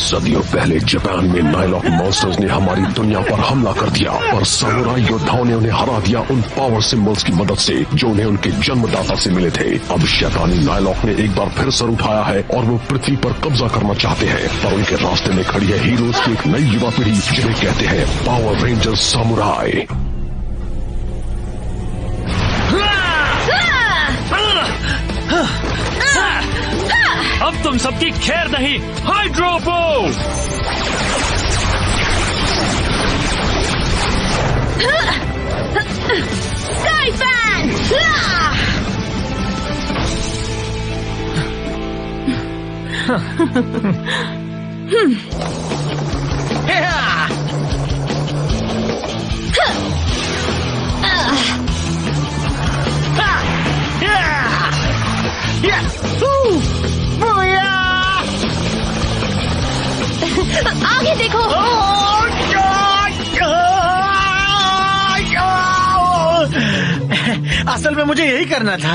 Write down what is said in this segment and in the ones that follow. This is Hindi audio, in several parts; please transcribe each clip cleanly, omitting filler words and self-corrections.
सदियों पहले जापान में नाइलॉक मॉन्स्टर्स ने हमारी दुनिया पर हमला कर दिया और सामुराई योद्धाओं ने उन्हें हरा दिया उन पावर सिंबल्स की मदद से जो उन्हें उनके जन्मदाता से मिले थे। अब शैतानी नाइलॉक ने एक बार फिर सर उठाया है और वो पृथ्वी पर कब्जा करना चाहते हैं, पर उनके रास्ते में खड़ी है हीरोज की एक नई युवा पीढ़ी जिन्हें कहते हैं पावर रेंजर्स सामुराई। अब तुम सबकी खैर नहीं, हाइड्रोबो! Sky fan! आगे देखो। असल में मुझे यही करना था।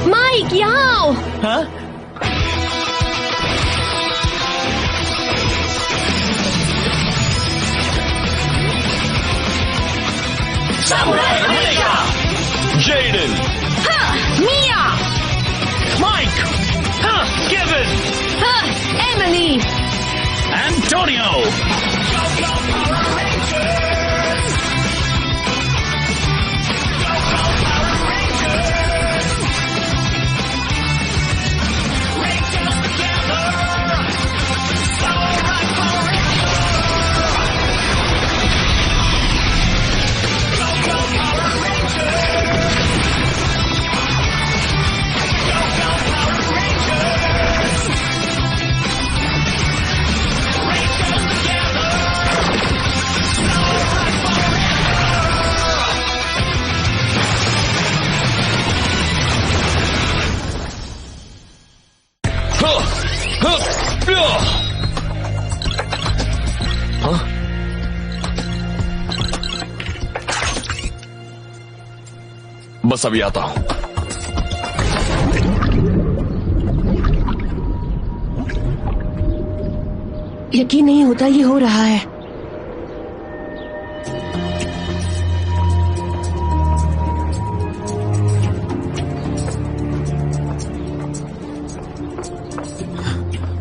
माइक यहाँ आओ। हाँ? Jaden, मिया, Mike, Kevin, एमिली, Antonio. बस अभी आता हूं। यकीन नहीं होता ये हो रहा है।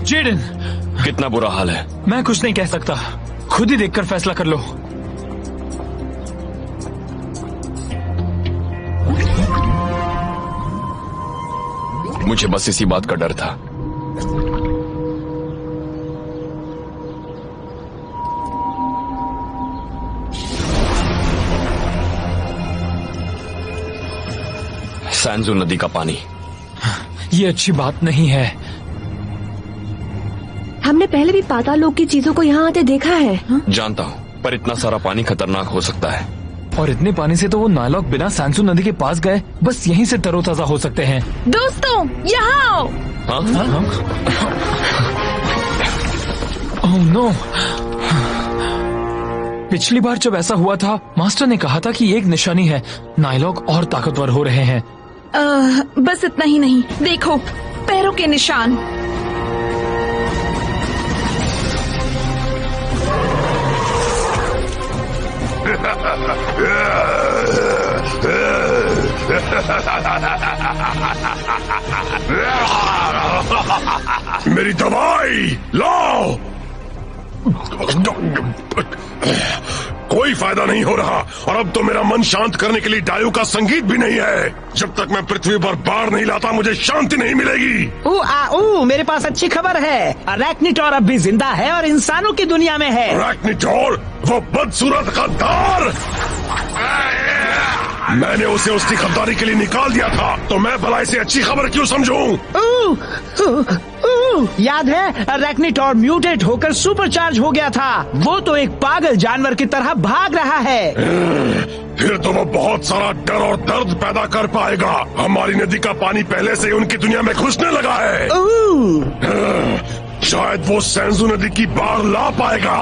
जेडन, कितना बुरा हाल है? मैं कुछ नहीं कह सकता, खुद ही देखकर फैसला कर लो। मुझे बस इसी बात का डर था। सैंजू नदी का पानी, ये अच्छी बात नहीं है। हमने पहले भी पाताल लोक की चीजों को यहाँ आते देखा है। जानता हूँ, पर इतना सारा पानी खतरनाक हो सकता है। और इतने पानी से तो वो नाइलॉक बिना सैंसू नदी के पास गए बस यहीं से तरोताजा हो सकते हैं। दोस्तों यहाँ आओ। हाँ? Oh no! पिछली बार जब ऐसा हुआ था, मास्टर ने कहा था कि एक निशानी है, नाइलॉक और ताकतवर हो रहे हैं। बस इतना ही नहीं, देखो पैरों के निशान। मेरी दवाई लाओ। कोई फायदा नहीं हो रहा और अब तो मेरा मन शांत करने के लिए डायू का संगीत भी नहीं है। जब तक मैं पृथ्वी पर बाढ़ नहीं लाता मुझे शांति नहीं मिलेगी। मेरे पास अच्छी खबर है, अरैक्निटोर अब भी जिंदा है और इंसानों की दुनिया में है। अरैक्निटोर, वो बदसूरत गद्दार! मैंने उसे उसकी गद्दारी के लिए निकाल दिया था, तो मैं भला इसे अच्छी खबर क्यों समझूं? याद है, अरैक्निटोर म्यूटेट होकर सुपरचार्ज हो गया था। वो तो एक पागल जानवर की तरह भाग रहा है। फिर तो वो बहुत सारा डर और दर्द पैदा कर पाएगा। हमारी नदी का पानी पहले से ही उनकी दुनिया में घुसने लगा है। शायद वो सैंजू नदी की बाढ़ ला पाएगा।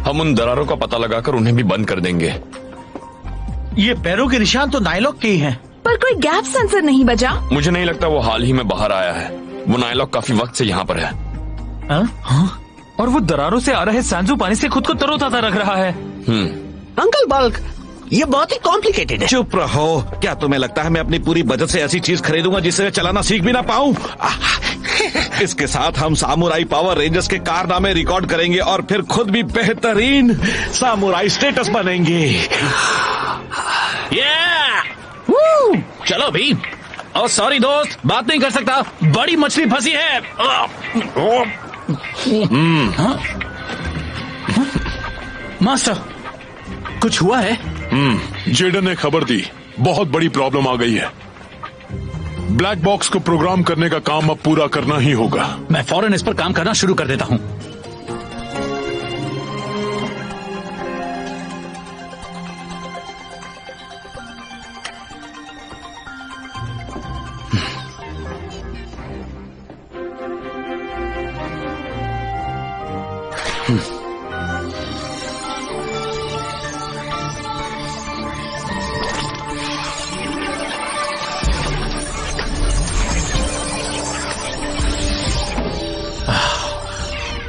हम उन दरारों का पता लगाकर उन्हें भी बंद कर देंगे। ये पैरों के निशान तो नाइलॉक के ही हैं। पर कोई गैप सेंसर नहीं बजा। मुझे नहीं लगता वो हाल ही में बाहर आया है। वो नायलॉक काफी वक्त से यहाँ पर है। हाँ? और वो दरारों से आ रहे सैंजू पानी से खुद को तरोताजा रख रहा है। अंकल बल्क, ये बहुत ही कॉम्प्लिकेटेड है। चुप रहो। क्या तुम्हें लगता है मैं अपनी पूरी बचत से ऐसी चीज खरीदूंगा जिससे मैं चलाना सीख भी ना पाऊं? इसके साथ हम सामुराई पावर रेंजर्स के कारनामे रिकॉर्ड करेंगे और फिर खुद भी बेहतरीन सामुराई स्टेटस बनेंगे। चलो भी। और सॉरी दोस्त, बात नहीं कर सकता, बड़ी मछली फंसी है। मास्टर, कुछ हुआ है? जेडन ने खबर दी, बहुत बड़ी प्रॉब्लम आ गई है। ब्लैक बॉक्स को प्रोग्राम करने का काम अब पूरा करना ही होगा। मैं फौरन इस पर काम करना शुरू कर देता हूँ।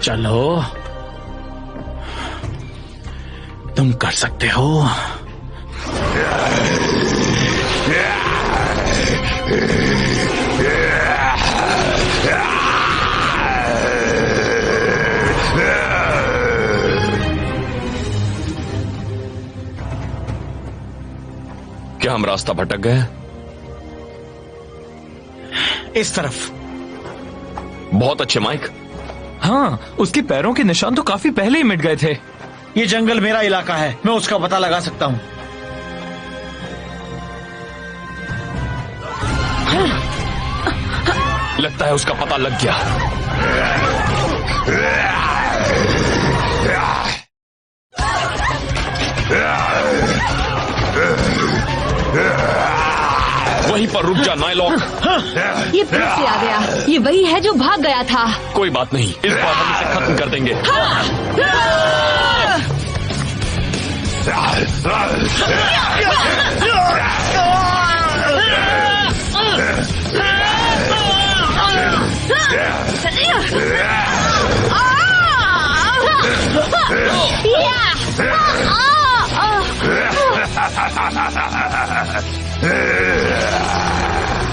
चलो, तुम कर सकते हो। क्या हम रास्ता भटक गए? इस तरफ। बहुत अच्छे माइक। हाँ, उसके पैरों के निशान तो काफी पहले ही मिट गए थे। ये जंगल मेरा इलाका है, मैं उसका पता लगा सकता हूँ। लगता है उसका पता लग गया। वहीं पर रुक जा नायलॉक। ये फिर से आ गया। ये वही है जो भाग गया था। कोई बात नहीं, इस बार हम इसे खत्म कर देंगे।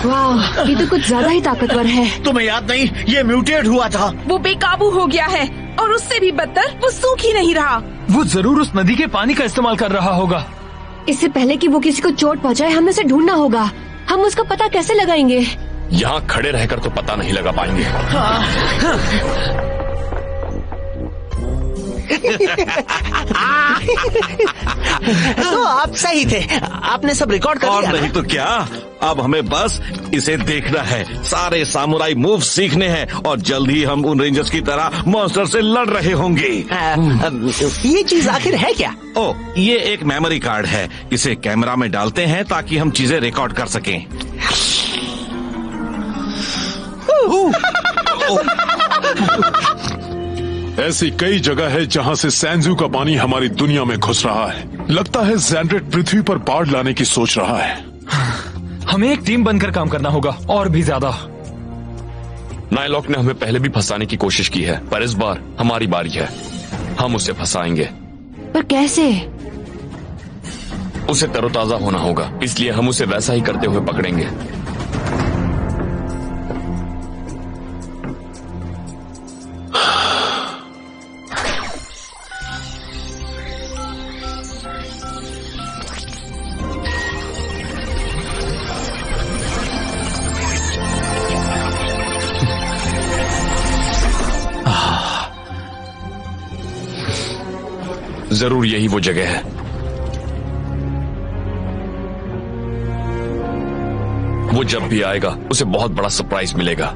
वाह, ये तो कुछ ज्यादा ही ताकतवर है। तुम्हें याद नहीं, ये म्यूटेट हुआ था। वो बेकाबू हो गया है और उससे भी बदतर वो सूख ही नहीं रहा। वो जरूर उस नदी के पानी का इस्तेमाल कर रहा होगा। इससे पहले कि वो किसी को चोट पहुंचाए, हमें उसे ढूंढना होगा। हम उसका पता कैसे लगाएंगे? यहाँ खड़े रहकर तो पता नहीं लगा पाएंगे। तो आप सही थे, आपने सब रिकॉर्ड कर और लिया नहीं ना? तो क्या, अब हमें बस इसे देखना है। सारे सामुराई मूव सीखने हैं और जल्द ही हम उन रेंजर्स की तरह मॉन्स्टर से लड़ रहे होंगे। ये चीज आखिर है क्या? ओ, ये एक मेमोरी कार्ड है। इसे कैमरा में डालते हैं ताकि हम चीजें रिकॉर्ड कर सकें। ऐसी कई जगह है जहां से सैंजू का पानी हमारी दुनिया में घुस रहा है। लगता है ज़ैंड्रेट पृथ्वी पर बाढ़ लाने की सोच रहा है। हमें एक टीम बनकर काम करना होगा, और भी ज्यादा। नायलॉक ने हमें पहले भी फंसाने की कोशिश की है, पर इस बार हमारी बारी है। हम उसे फंसाएंगे। पर कैसे? उसे तरोताजा होना होगा, इसलिए हम उसे वैसा ही करते हुए पकड़ेंगे। जरूर यही वो जगह है। वो जब भी आएगा उसे बहुत बड़ा सरप्राइज मिलेगा।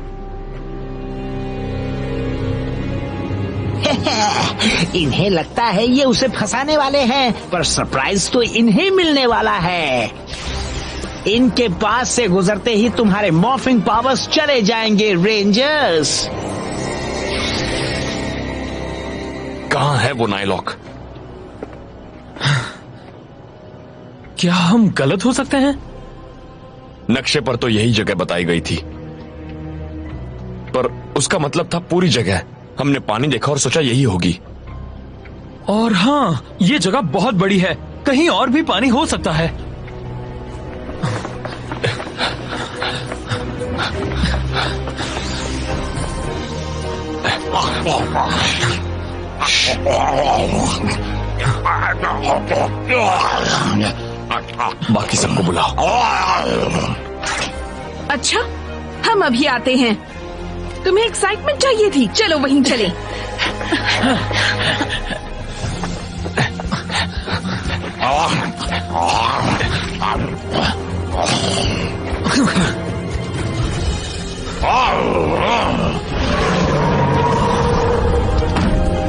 इन्हें लगता है ये उसे फंसाने वाले हैं, पर सरप्राइज तो इन्हें मिलने वाला है। इनके पास से गुजरते ही तुम्हारे मॉर्फिंग पावर्स चले जाएंगे रेंजर्स। कहाँ है वो नायलॉक? क्या हम गलत हो सकते हैं? नक्शे पर तो यही जगह बताई गई थी। पर उसका मतलब था पूरी जगह। हमने पानी देखा और सोचा यही होगी। और हाँ, ये जगह बहुत बड़ी है, कहीं और भी पानी हो सकता है। बाकी सबको बुलाओ। अच्छा, हम अभी आते हैं। तुम्हें एक्साइटमेंट चाहिए थी, चलो वहीं चले।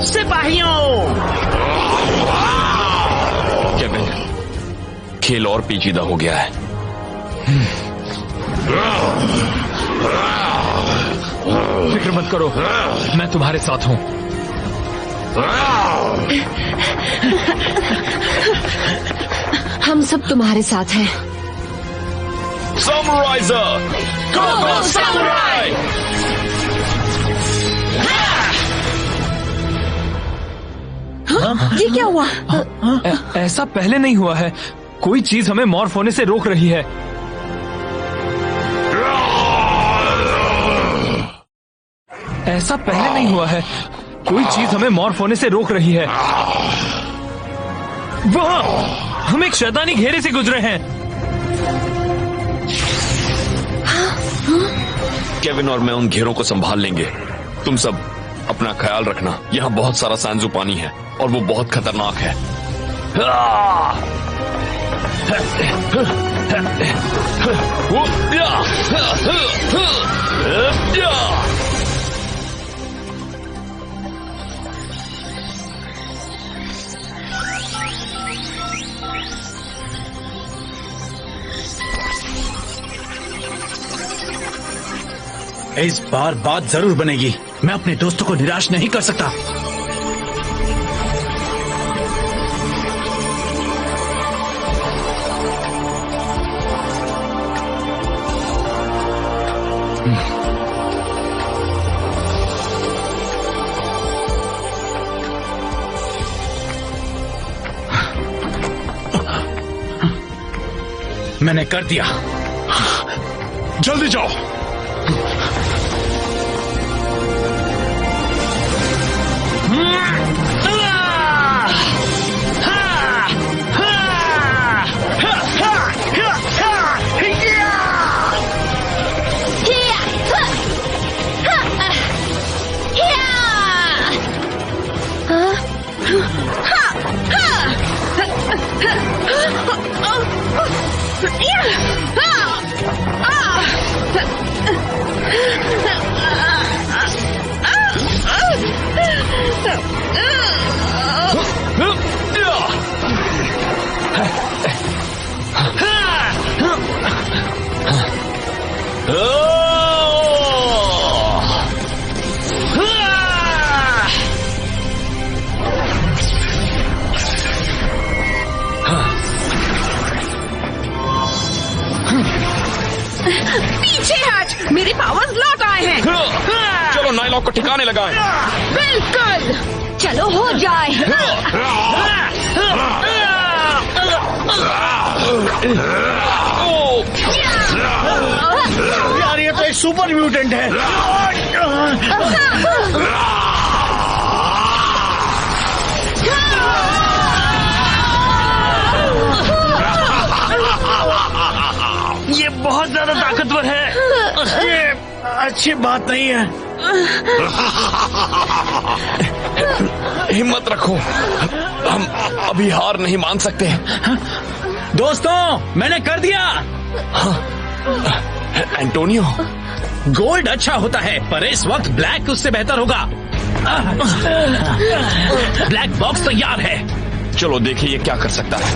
सिपाहियों, केविन, खेल और पेचीदा हो गया है। फिक्र मत करो, मैं तुम्हारे साथ हूँ। हम सब तुम्हारे साथ हैं। सैमुराइज़र, गो सैमुराई! ये क्या हुआ? ऐसा पहले नहीं हुआ है। कोई चीज हमें मॉर्फ होने से रोक रही है। ऐसा पहले नहीं हुआ है। कोई चीज हमें मॉर्फ होने से रोक रही है। वहाँ हम एक शैतानी घेरे से गुजरे हैं। केविन और मैं उन घेरों को संभाल लेंगे। तुम सब अपना ख्याल रखना। यहाँ बहुत सारा सांजू पानी है और वो बहुत खतरनाक है। इस बार बात जरूर बनेगी। मैं अपने दोस्तों को निराश नहीं कर सकता। मैंने कर दिया। जल्दी जाओ। पीछे हट, मेरे पावर्स लौट आए हैं। चलो नाइलॉक को ठिकाने लगाएं। बिल्कुल, चलो हो जाए। यार, ये तो एक सुपर म्यूटेंट है। ये बहुत ज्यादा ताकतवर है। ये अच्छी बात नहीं है। हिम्मत रखो, हम अभी हार नहीं मान सकते। दोस्तों, मैंने कर दिया। एंटोनियो, गोल्ड अच्छा होता है, पर इस वक्त ब्लैक उससे बेहतर होगा। ब्लैक बॉक्स तैयार है। चलो देखिए ये क्या कर सकता है।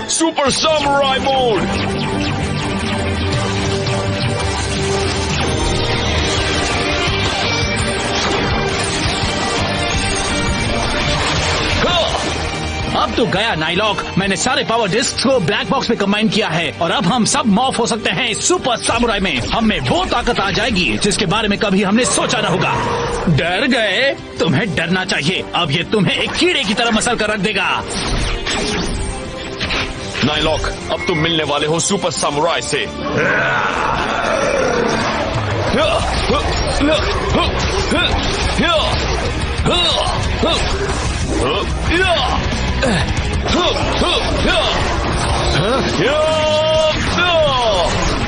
Super samurai mode. अब तो गया नाइलॉक। मैंने सारे पावर डिस्क को ब्लैक बॉक्स में कंबाइन किया है और अब हम सब मॉफ हो सकते हैं सुपर सामुराई में। हम में वो ताकत आ जाएगी जिसके बारे में कभी हमने सोचा न होगा। डर गए? तुम्हें डरना चाहिए। अब ये तुम्हें एक कीड़े की तरह मसल कर रख देगा। नाइलॉक, अब तुम मिलने वाले हो सुपर सामुराई से।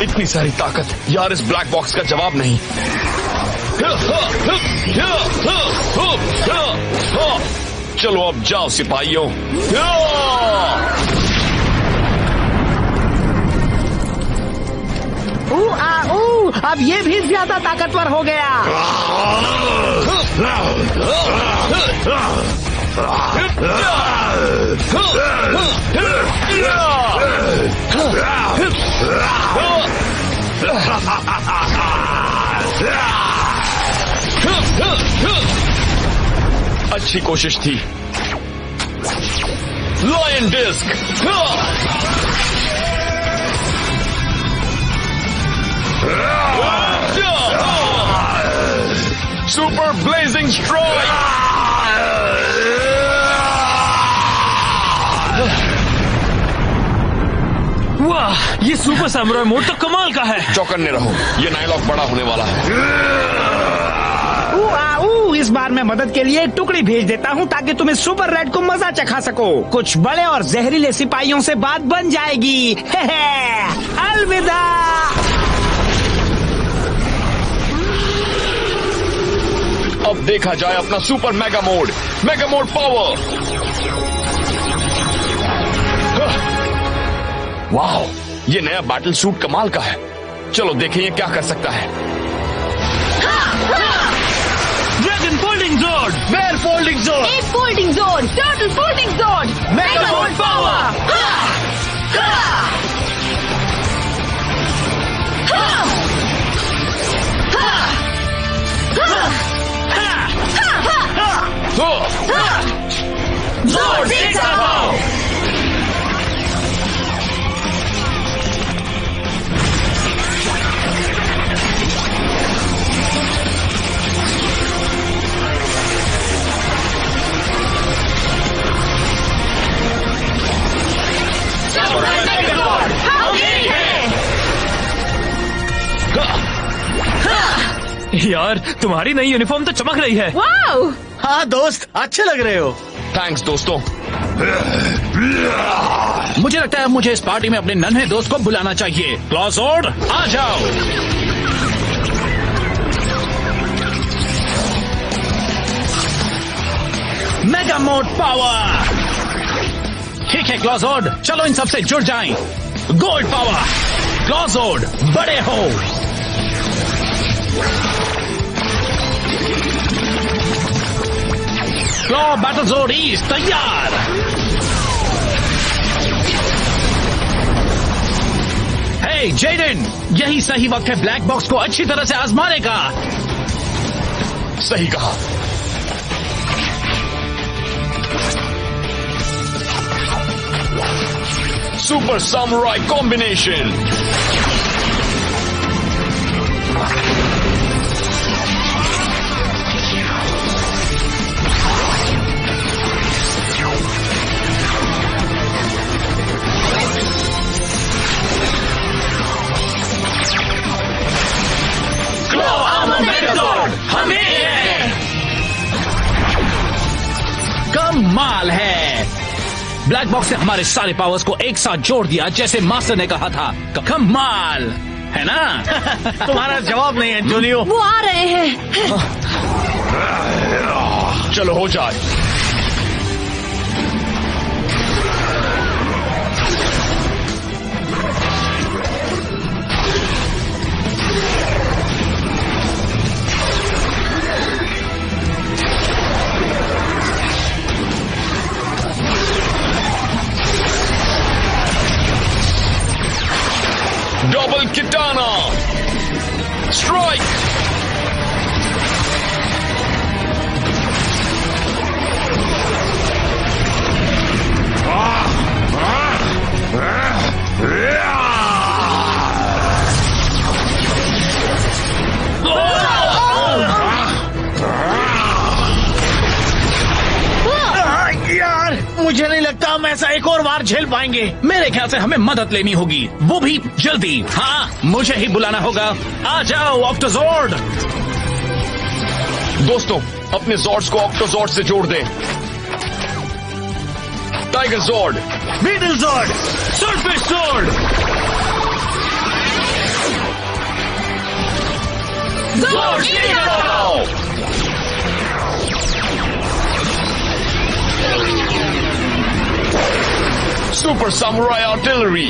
इतनी सारी ताकत यार, इस ब्लैक बॉक्स का जवाब नहीं। चलो अब जाओ सिपाहियों। अब ये भी ज्यादा ताकतवर हो गया। अच्छी कोशिश थी। Lion disc. Super blazing strike. वाह, ये सुपर सामुराई मोड तो कमाल का है। चौकन्ने रहो, ये नाइलॉक बड़ा होने वाला है। इस बार मैं मदद के लिए एक टुकड़ी भेज देता हूँ ताकि तुम्हें सुपर रेड को मजा चखा सको। कुछ बड़े और जहरीले सिपाहियों से बात बन जाएगी। अलविदा। अब देखा जाए अपना सुपर मेगा मोड पावर। वाह, ये नया बैटल सूट कमाल का है। चलो देखें ये क्या कर सकता है। Dragon folding zone, bear folding zone, एक folding zone, turtle folding zone, mega mode power. जोर से दबाओ। यार, तुम्हारी नई यूनिफॉर्म तो चमक रही है। वाओ! हाँ दोस्त, अच्छे लग रहे हो। थैंक्स दोस्तों। मुझे लगता है मुझे इस पार्टी में अपने नन्हे दोस्त को बुलाना चाहिए। क्लॉसोर्ड, आ जाओ। Mega mode power. ठीक है क्लॉसोर्ड, चलो इन सबसे जुड़ जाएं। Gold power. क्लॉसोर्ड, बड़े हो। क्लॉ बैटल जोन ईस्ट तैयार। हे जेडन, यही सही वक्त है ब्लैक बॉक्स को अच्छी तरह से आजमाने का। सही कहा। Super samurai combination. कमाल है। ब्लैक बॉक्स ने हमारे सारे पावर्स को एक साथ जोड़ दिया जैसे मास्टर ने कहा था। कमाल है ना? तुम्हारा जवाब नहीं है जूनियो। वो आ रहे हैं। चलो हो जाए। Double katana strike. झेल पाएंगे। मेरे ख्याल से हमें मदद लेनी होगी, वो भी जल्दी। हाँ, मुझे ही बुलाना होगा। आ जाओ ऑक्टोजॉर्ड। दोस्तों, अपने जॉर्ड्स को ऑक्टोजॉर्ड से जोड़ दें। Tiger zord, beetle zord, surface zord, zord super samurai artillery.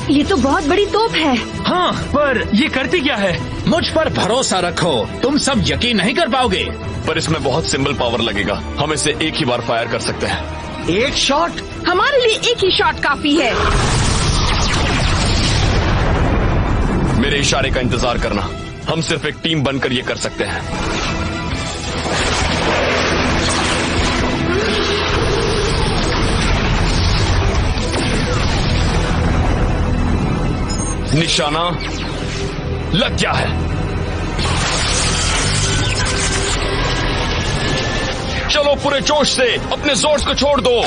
ये तो बहुत बड़ी तोप है। हाँ, पर ये करती क्या है? मुझ पर भरोसा रखो, तुम सब यकीन नहीं कर पाओगे। पर इसमें बहुत सिंबल पावर लगेगा, हम इसे एक ही बार फायर कर सकते हैं। एक शॉट? हमारे लिए एक ही शॉट काफी है। मेरे इशारे का इंतजार करना, हम सिर्फ एक टीम बनकर ये कर सकते हैं। निशाना लग गया है। चलो पूरे जोश से अपने जोर्स को छोड़ दो।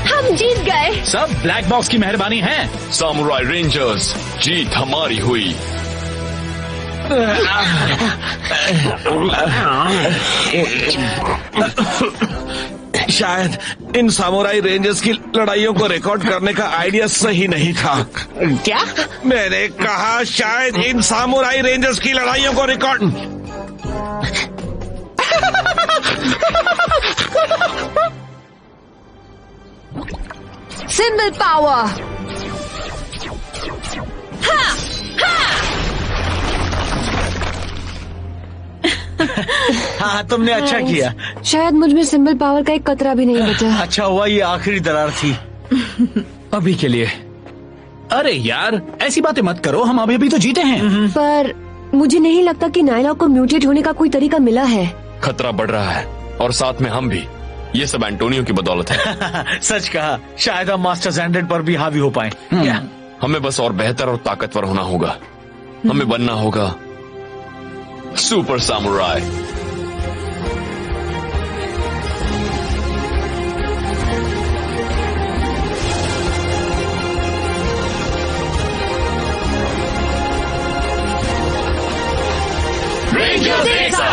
हम जीत गए। सब ब्लैक बॉक्स की मेहरबानी है। सामुराई रेंजर्स, जीत हमारी हुई। शायद इन सामुराई रेंजर्स की लड़ाइयों को रिकॉर्ड करने का आइडिया सही नहीं था। क्या? मैंने कहा शायद इन सामुराई रेंजर्स की लड़ाइयों को रिकॉर्ड। Symbol power. हाँ, तुमने अच्छा किया। शायद मुझ में सिंबल पावर का एक कतरा भी नहीं बचा। अच्छा हुआ ये आखिरी दरार थी। अभी के लिए। अरे यार, ऐसी बातें मत करो, हम अभी तो जीते हैं। पर मुझे नहीं लगता कि नायलॉक को म्यूटेट होने का कोई तरीका मिला है। खतरा बढ़ रहा है और साथ में हम भी। ये सब एंटोनियो की बदौलत है। सच कहा, शायद हम मास्टर सैंडेड पर भी हावी हो पाए। हमें बस और बेहतर और ताकतवर होना होगा। हमें बनना होगा सुपर सामुराई। रेंजर्स एक साथ।